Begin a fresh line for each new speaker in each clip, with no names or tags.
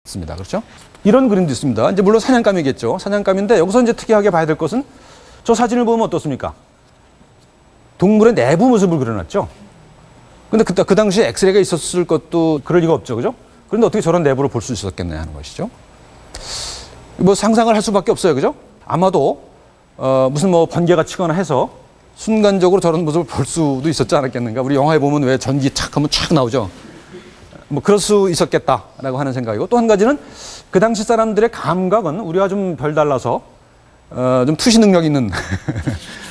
있습니다. 그렇죠? 이런 그림도 있습니다. 이제 물론 사냥감이겠죠. 사냥감인데 여기서 이제 특이하게 봐야 될 것은 저 사진을 보면 어떻습니까? 동물의 내부 모습을 그려놨죠. 근데 그 당시에 엑스레이가 있었을 것도 그럴 리가 없죠. 그죠? 그런데 어떻게 저런 내부를 볼 수 있었겠냐 하는 것이죠. 뭐 상상을 할 수밖에 없어요. 그죠? 아마도 무슨 뭐 번개가 치거나 해서 순간적으로 저런 모습을 볼 수도 있었지 않았겠는가. 우리 영화에 보면 왜 전기 착 하면 착 나오죠. 뭐 그럴 수 있었겠다라고 하는 생각이고, 또 한 가지는 그 당시 사람들의 감각은 우리와 좀 별달라서 좀 투시 능력 있는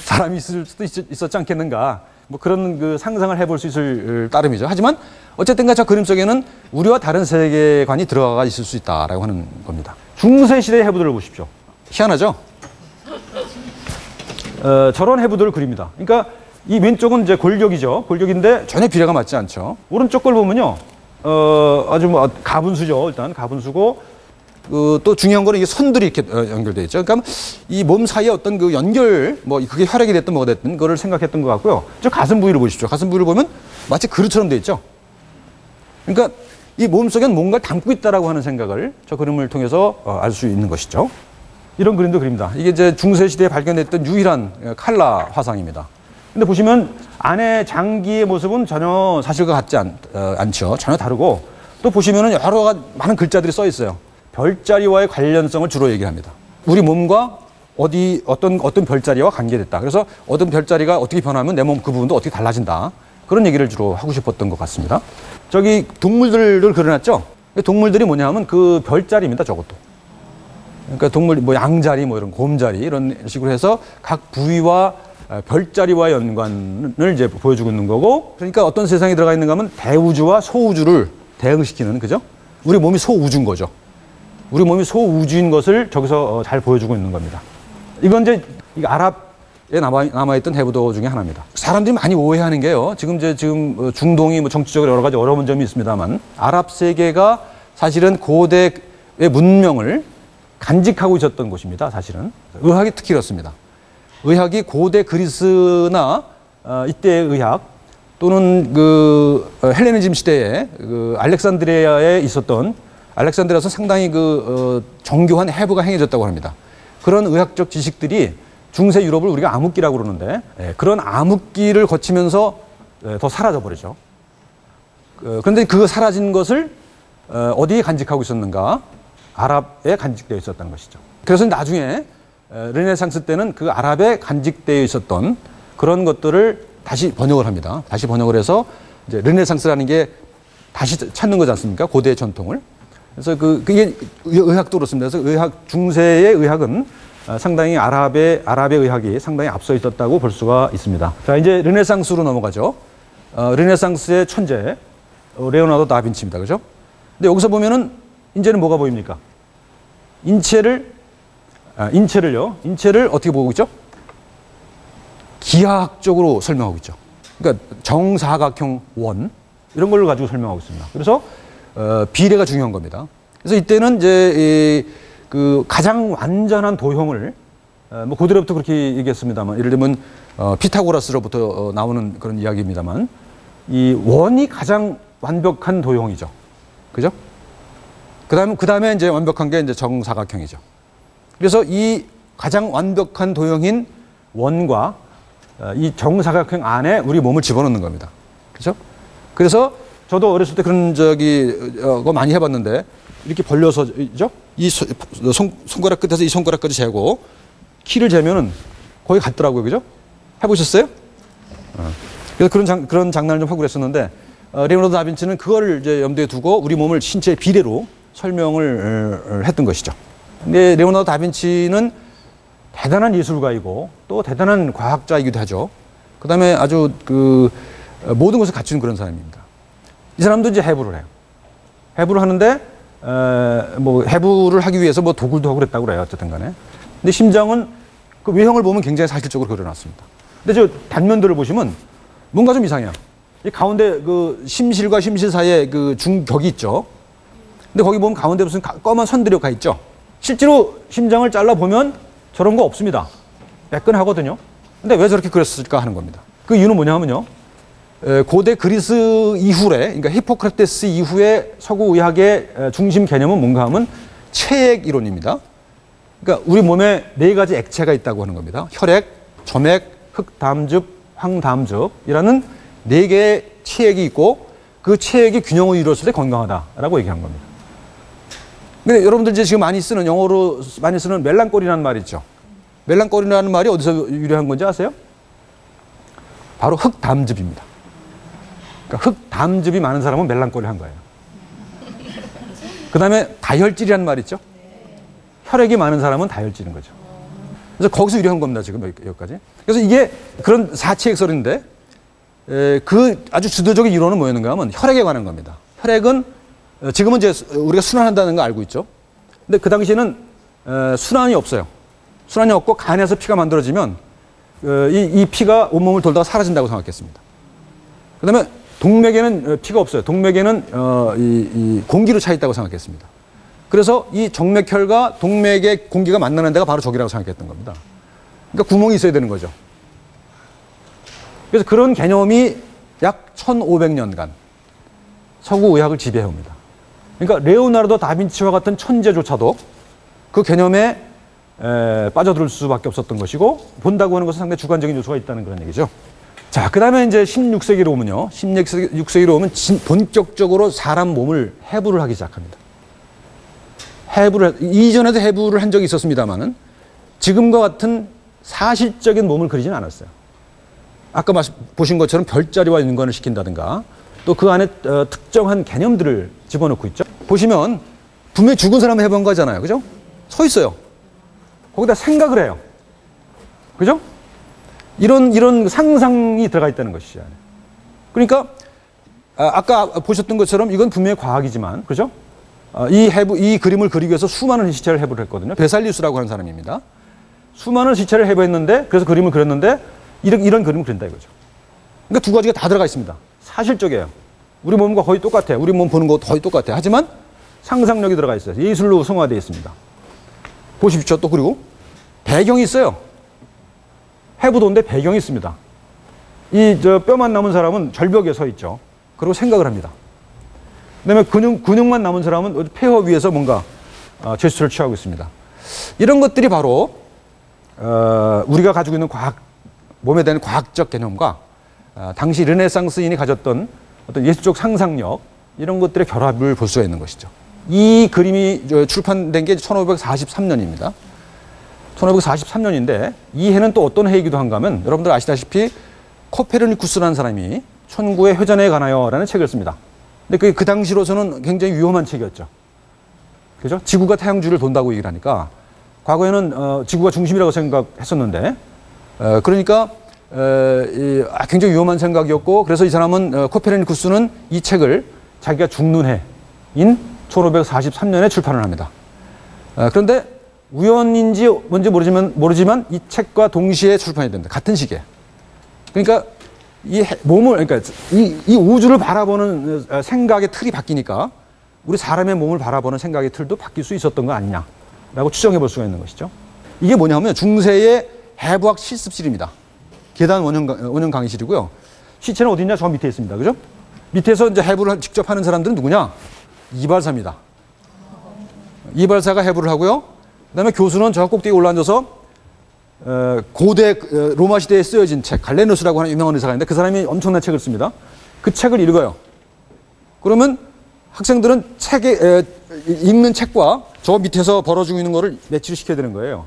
사람이 있을 수도 있었지 않겠는가. 뭐 그런 그 상상을 해볼 수 있을 따름이죠. 하지만 어쨌든가 저 그림 속에는 우리와 다른 세계관이 들어가 있을 수 있다라고 하는 겁니다. 중세 시대의 해부들을 보십시오. 희한하죠? 저런 해부들을 그립니다. 그러니까 이 왼쪽은 이제 골격이죠. 골격인데 전혀 비례가 맞지 않죠. 오른쪽 걸 보면요, 아주 뭐 가분수죠. 일단 가분수고, 또 중요한 거는 이게 선들이 이렇게 연결되어 있죠. 그러니까 이 몸 사이에 어떤 그 연결, 뭐 그게 혈액이 됐든 뭐가 됐든 그거를 생각했던 것 같고요. 저 가슴 부위를 보십시오. 가슴 부위를 보면 마치 그릇처럼 되어 있죠. 그러니까 이 몸속엔 뭔가를 담고 있다라고 하는 생각을 저 그림을 통해서 알 수 있는 것이죠. 이런 그림도 그립니다. 이게 이제 중세시대에 발견됐던 유일한 칼라 화상입니다. 근데 보시면 안에 장기의 모습은 전혀 사실과 같지 않죠. 전혀 다르고, 또 보시면은 여러 많은 글자들이 써 있어요. 별자리와의 관련성을 주로 얘기합니다. 우리 몸과 어떤 별자리와 관계됐다. 그래서 어떤 별자리가 어떻게 변하면 내 몸 그 부분도 어떻게 달라진다. 그런 얘기를 주로 하고 싶었던 것 같습니다. 저기 동물들을 그려놨죠? 동물들이 뭐냐 하면 그 별자리입니다, 저것도. 그러니까 동물, 뭐 양자리, 뭐 이런 곰자리, 이런 식으로 해서 각 부위와 별자리와 연관을 이제 보여주고 있는 거고, 그러니까 어떤 세상에 들어가 있는가 하면 대우주와 소우주를 대응시키는, 그죠? 우리 몸이 소우주인 거죠. 우리 몸이 소우주인 것을 저기서 잘 보여주고 있는 겁니다. 이건 이제 아랍에 남아있던 해부도 중에 하나입니다. 사람들이 많이 오해하는 게요. 지금 중동이 뭐 정치적으로 여러 가지 어려운 점이 있습니다만, 아랍 세계가 사실은 고대의 문명을 간직하고 있었던 곳입니다. 사실은 의학이 특히 그렇습니다. 의학이 고대 그리스나 이때의 의학, 또는 그 헬레니즘 시대에 그 알렉산드리아에 있었던, 알렉산드리아에서 상당히 정교한 해부가 행해졌다고 합니다. 그런 의학적 지식들이 중세 유럽을 우리가 암흑기라고 그러는데, 그런 암흑기를 거치면서 더 사라져 버리죠. 그런데 그 사라진 것을 어디에 간직하고 있었는가? 아랍에 간직되어 있었다는 것이죠. 그래서 나중에 르네상스 때는 그 아랍에 간직되어 있었던 그런 것들을 다시 번역을 합니다. 다시 번역을 해서 이제 르네상스라는 게 다시 찾는 거지 않습니까? 고대의 전통을. 그래서 그게 의학도 그렇습니다. 그래서 중세의 의학은 상당히 아랍의 의학이 상당히 앞서 있었다고 볼 수가 있습니다. 자, 이제 르네상스로 넘어가죠. 르네상스의 천재, 레오나르도 다빈치입니다. 그죠? 근데 여기서 보면은 이제는 뭐가 보입니까? 인체를 어떻게 보고 있죠? 기하학적으로 설명하고 있죠. 그러니까 정사각형 원, 이런 걸 가지고 설명하고 있습니다. 그래서 비례가 중요한 겁니다. 그래서 이때는 이제 그 가장 완전한 도형을, 뭐 고대로부터 그렇게 얘기했습니다만, 예를 들면 피타고라스로부터 나오는 그런 이야기입니다만, 이 원이 가장 완벽한 도형이죠. 그죠? 그 다음에 이제 완벽한 게 이제 정사각형이죠. 그래서 이 가장 완벽한 도형인 원과 이 정사각형 안에 우리 몸을 집어넣는 겁니다. 그렇죠? 그래서 저도 어렸을 때 그런 거 많이 해봤는데, 이렇게 벌려서죠? 이 손가락 끝에서 이 손가락까지 재고 키를 재면은 거의 같더라고요. 그죠? 해보셨어요? 그래서 그런 장난을 좀 하고 그랬었는데, 레오나르도 다빈치는 그걸 이제 염두에 두고 우리 몸을 신체의 비례로 설명을 했던 것이죠. 근데 레오나르도 다빈치는 대단한 예술가이고 또 대단한 과학자이기도 하죠. 그 다음에 아주 모든 것을 갖추는 그런 사람입니다. 이 사람도 이제 해부를 해요. 해부를 하는데, 뭐 해부를 하기 위해서 뭐 도굴도 하고 그랬다고 그래요. 어쨌든 간에. 근데 심장은 그 외형을 보면 굉장히 사실적으로 그려놨습니다. 근데 저 단면들을 보시면 뭔가 좀 이상해요. 이 가운데 그 심실과 심실 사이에 그 중격이 있죠. 근데 거기 보면 가운데 무슨 검은 선들이 가 있죠. 실제로 심장을 잘라보면 저런 거 없습니다. 매끈하거든요. 근데 왜 저렇게 그렸을까 하는 겁니다. 그 이유는 뭐냐 하면요, 고대 그리스 이후에, 그러니까 히포크라테스 이후에 서구 의학의 중심 개념은 뭔가 하면 체액 이론입니다. 그러니까 우리 몸에 4가지 액체가 있다고 하는 겁니다. 혈액, 점액, 흑담즙, 황담즙이라는 4개의 체액이 있고 그 체액이 균형을 이루었을 때 건강하다라고 얘기한 겁니다. 근데 여러분들 이제 지금 많이 쓰는, 영어로 많이 쓰는 멜랑콜리라는 말이 있죠. 멜랑콜리라는 말이 어디서 유래한 건지 아세요? 바로 흑담즙입니다. 그러니까 흑담즙이 많은 사람은 멜랑콜리한 거예요. 그 다음에 다혈질이라는 말 있죠. 혈액이 많은 사람은 다혈질인 거죠. 그래서 거기서 유래한 겁니다. 지금 여기까지. 그래서 이게 그런 사치액설인데 그 아주 주도적인 이론은 뭐였는가 하면 혈액에 관한 겁니다. 혈액은 지금은 이제 우리가 순환한다는 거 알고 있죠. 근데 그 당시에는 순환이 없어요. 순환이 없고 간에서 피가 만들어지면 이 피가 온몸을 돌다가 사라진다고 생각했습니다. 그 다음에 동맥에는 피가 없어요. 동맥에는 이 공기로 차 있다고 생각했습니다. 그래서 이 정맥혈과 동맥의 공기가 만나는 데가 바로 저기라고 생각했던 겁니다. 그러니까 구멍이 있어야 되는 거죠. 그래서 그런 개념이 약 1500년간 서구 의학을 지배해옵니다. 그러니까 레오나르도 다빈치와 같은 천재조차도 그 개념에 빠져들 수밖에 없었던 것이고 본다고 하는 것은 상당히 주관적인 요소가 있다는 그런 얘기죠. 자, 그 다음에 이제 16세기로 오면요. 16세기로 오면 본격적으로 사람 몸을 해부를 하기 시작합니다. 이전에도 해부를 한 적이 있었습니다만은 지금과 같은 사실적인 몸을 그리진 않았어요. 아까 보신 것처럼 별자리와 연관을 시킨다든가 또 그 안에 특정한 개념들을 집어넣고 있죠. 보시면 분명히 죽은 사람을 해부한 거잖아요. 그죠? 서 있어요. 거기다 생각을 해요. 그죠? 이런 상상이 들어가 있다는 것이죠. 그러니까 아까 보셨던 것처럼 이건 분명히 과학이지만, 그죠? 이 그림을 그리기 위해서 수많은 시체를 해부를 했거든요. 베살리우스라고 하는 사람입니다. 수많은 시체를 해부했는데, 그래서 그림을 그렸는데, 이런 그림을 그린다 이거죠. 그러니까 두 가지가 다 들어가 있습니다. 사실적이에요. 우리 몸과 거의 똑같아요. 우리 몸 보는 거 거의 똑같아요. 하지만 상상력이 들어가 있어요. 예술로 성화되어 있습니다. 보십시오. 또 그리고 배경이 있어요. 해부도인데 배경이 있습니다. 뼈만 남은 사람은 절벽에 서 있죠. 그리고 생각을 합니다. 그다음에 근육만 남은 사람은 폐허 위에서 뭔가 제스처를 취하고 있습니다. 이런 것들이 바로 우리가 가지고 있는 몸에 대한 과학적 개념과 당시 르네상스인이 가졌던 어떤 예술적 상상력, 이런 것들의 결합을 볼 수가 있는 것이죠. 이 그림이 출판된 게 1543년입니다. 1543년인데 이 해는 또 어떤 해이기도 한가 하면 여러분들 아시다시피 코페르니쿠스라는 사람이 천구의 회전에 관하여라는 책을 씁니다. 근데 그 당시로서는 굉장히 위험한 책이었죠. 그죠? 지구가 태양주를 돈다고 얘기를 하니까 과거에는 지구가 중심이라고 생각했었는데 그러니까 굉장히 위험한 생각이었고, 그래서 이 사람은 코페르니쿠스는 이 책을 자기가 죽는 해인 1543년에 출판을 합니다. 그런데 우연인지 뭔지 모르지만 이 책과 동시에 출판이 됩니다. 같은 시기에. 그러니까 그러니까 이 우주를 바라보는 생각의 틀이 바뀌니까 우리 사람의 몸을 바라보는 생각의 틀도 바뀔 수 있었던 거 아니냐라고 추정해 볼 수가 있는 것이죠. 이게 뭐냐면 중세의 해부학 실습실입니다. 계단 원형 강의실이고요. 시체는 어디 있냐? 저 밑에 있습니다. 그죠? 밑에서 이제 해부를 직접 하는 사람들은 누구냐? 이발사입니다. 이발사가 해부를 하고요. 그 다음에 교수는 저 꼭대기에 올라앉아서 고대 로마 시대에 쓰여진 책, 갈레누스라고 하는 유명한 의사가 있는데 그 사람이 엄청난 책을 씁니다. 그 책을 읽어요. 그러면 학생들은 읽는 책과 저 밑에서 벌어지고 있는 거를 매치를 시켜야 되는 거예요.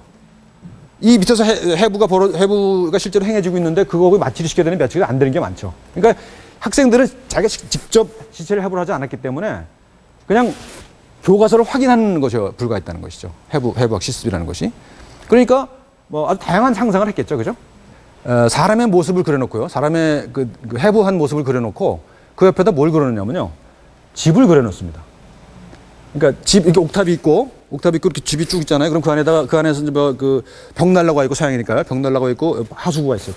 이 밑에서 해부가 실제로 행해지고 있는데 그거하고 마취를 시켜야 되는 매치가 안 되는 게 많죠. 그러니까 학생들은 자기가 직접 시체를 해부를 하지 않았기 때문에 그냥 교과서를 확인하는 것에 불과했다는 것이죠. 해부학 실습이라는 것이. 그러니까 뭐 아주 다양한 상상을 했겠죠. 그죠? 사람의 모습을 그려놓고요. 사람의 그 해부한 모습을 그려놓고 그 옆에다 뭘 그려놓냐면요. 집을 그려놓습니다. 그러니까 이렇게 옥탑이 있고 이렇게 집이 쭉 있잖아요. 그럼 그 안에서 이제 벽난로가 있고 서양이니까요. 벽난로가 있고 하수구가 있어요.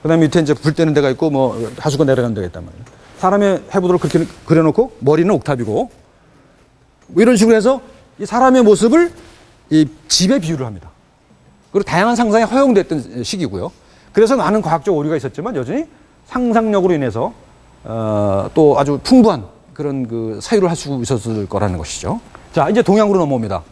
그 다음에 밑에 이제 불 때는 데가 있고 하수구가 내려가는 데가 있단 말이에요. 사람의 해부도를 그렇게 그려놓고 머리는 옥탑이고 이런 식으로 해서 이 사람의 모습을 이 집에 비유를 합니다. 그리고 다양한 상상이 허용됐던 시기고요. 그래서 많은 과학적 오류가 있었지만 여전히 상상력으로 인해서 또 아주 풍부한 그런 그 사유를 할 수 있었을 거라는 것이죠. 자, 이제 동양으로 넘어옵니다.